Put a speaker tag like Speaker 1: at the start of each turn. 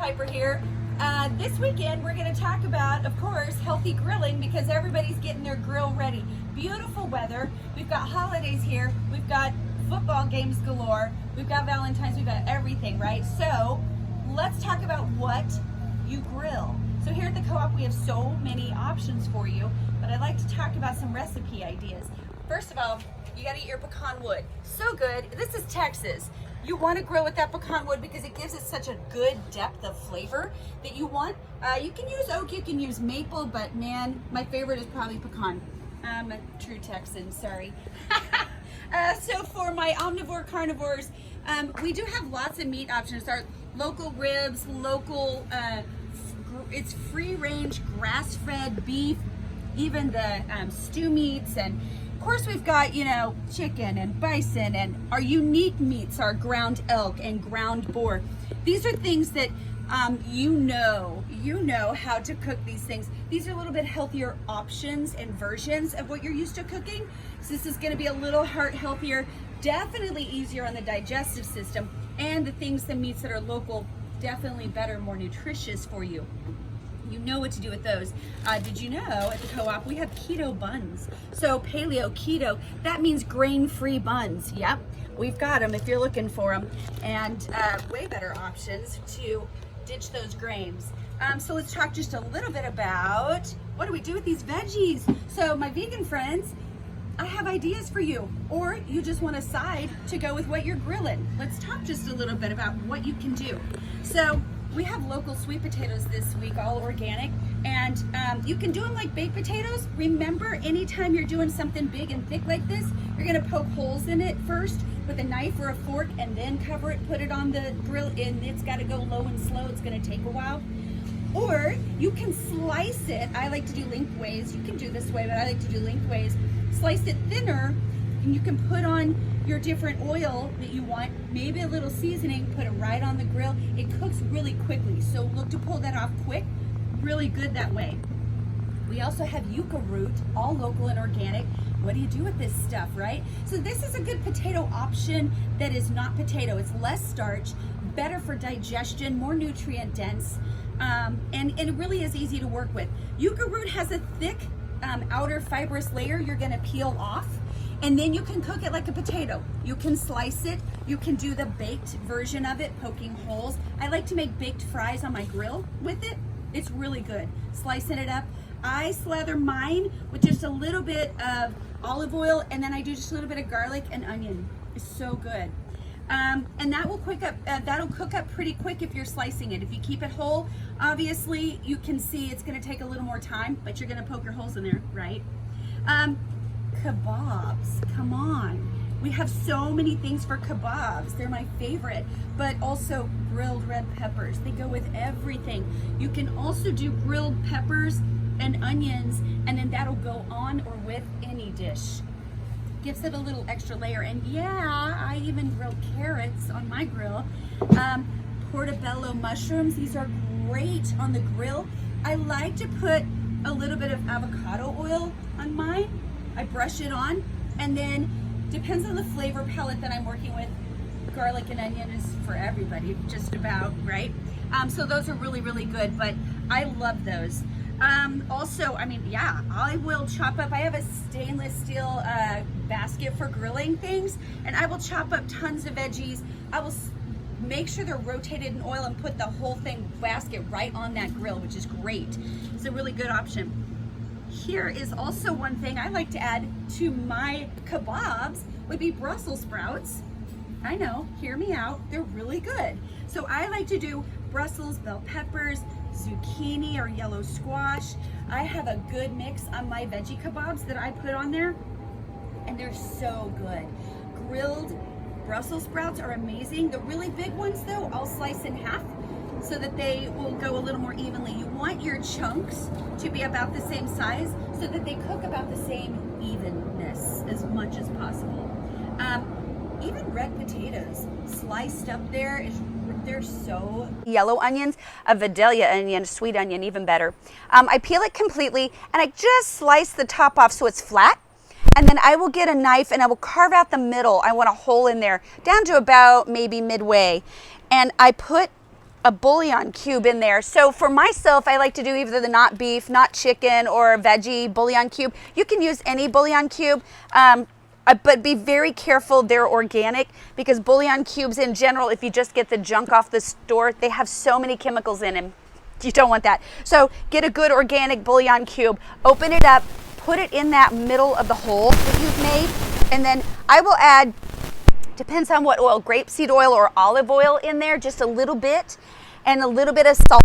Speaker 1: Piper here. This weekend we're going to talk about, of course, healthy grilling because everybody's getting their grill ready. Beautiful weather. We've got holidays here. We've got football games galore. We've got Valentine's. We've got everything, right? So let's talk about what you grill. So here at the Co-op we have so many options for you, but I'd like to talk about some recipe ideas. First of all, you got to eat your pecan wood. So good. This is Texas. You want to grill with that pecan wood because it gives it such a good depth of flavor that you want. You can use oak, you can use maple, but man, my favorite is probably pecan. I'm a true Texan, sorry. So for my omnivore carnivores, we do have lots of meat options. Our local ribs, local, it's free-range, grass-fed beef, even the stew meats, and of course we've got, you know, chicken and bison, and our unique meats are ground elk and ground boar. These are things that you know how to cook these things. These are a little bit healthier options and versions of what you're used to cooking. So this is going to be a little heart healthier, definitely easier on the digestive system, and the meats that are local, definitely better, more nutritious for you. You know what to do with those. Did you know at the Co-op we have keto buns? So paleo, keto, that means grain-free buns. Yep, we've got them if you're looking for them. And way better options to ditch those grains. So let's talk just a little bit about what do we do with these veggies. So my vegan friends, I have ideas for you, or you just want a side to go with what you're grilling. Let's talk just a little bit about what you can do. So we have local sweet potatoes this week, all organic, and you can do them like baked potatoes. Remember, anytime you're doing something big and thick like this, you're gonna poke holes in it first with a knife or a fork and then cover it, put it on the grill, and it's gotta go low and slow. It's gonna take a while. Or you can slice it. I like to do lengthways. You can do this way, but I like to do lengthways. Slice it thinner, and you can put on your different oil that you want, maybe a little seasoning, put it right on the grill. It cooks really quickly, so look to pull that off quick. Really good that way. We also have Yucca Root, all local and organic. What do you do with this stuff, right? So this is a good potato option that is not potato. It's less starch, better for digestion, more nutrient dense, and it really is easy to work with. Yucca Root has a thick outer fibrous layer you're gonna peel off, and then you can cook it like a potato. You can slice it. You can do the baked version of it, poking holes. I like to make baked fries on my grill with it. It's really good. Slicing it up. I slather mine with just a little bit of olive oil, and then I do just a little bit of garlic and onion. It's so good. And that will that'll cook up pretty quick if you're slicing it. If you keep it whole, obviously you can see it's gonna take a little more time, but you're gonna poke your holes in there, right? Kebabs, come on. We have so many things for kebabs. They're my favorite, but also grilled red peppers. They go with everything. You can also do grilled peppers and onions, and then that'll go on or with any dish. Gives it a little extra layer. And yeah, I even grill carrots on my grill. Portobello mushrooms, these are great on the grill. I like to put a little bit of avocado oil on mine. I brush it on, and then depends on the flavor palette that I'm working with. Garlic and onion is for everybody, just about, right? So those are really, really good, but I love those. Also, I mean, yeah, I will chop up. I have a stainless steel basket for grilling things, and I will chop up tons of veggies. I will make sure they're rotated in oil and put the whole basket right on that grill, which is great. It's a really good option. Here is also one thing I like to add to my kebabs would be Brussels sprouts. I know, hear me out, they're really good. So I like to do Brussels, bell peppers, zucchini or yellow squash. I have a good mix on my veggie kebabs that I put on there, and they're so good. Grilled Brussels sprouts are amazing. The really big ones though, I'll slice in half so that they will go a little more evenly. You want your chunks to be about the same size so that they cook about the same evenness as much as possible. Even red potatoes sliced up there, they're so... Yellow onions, a Vidalia onion, sweet onion, even better. I peel it completely and I just slice the top off so it's flat. And then I will get a knife and I will carve out the middle. I want a hole in there down to about maybe midway. And I put
Speaker 2: a bouillon cube in there. So for myself, I like to do either the not beef, not chicken, or veggie bouillon cube. You can use any bouillon cube, but be very careful they're organic, because bouillon cubes in general, if you just get the junk off the store, they have so many chemicals in them. You don't want that. So get a good organic bouillon cube, open it up, put it in that middle of the hole that you've made, and then I will add, depends on what oil, grapeseed oil or olive oil in there, just a little bit, and a little bit of salt.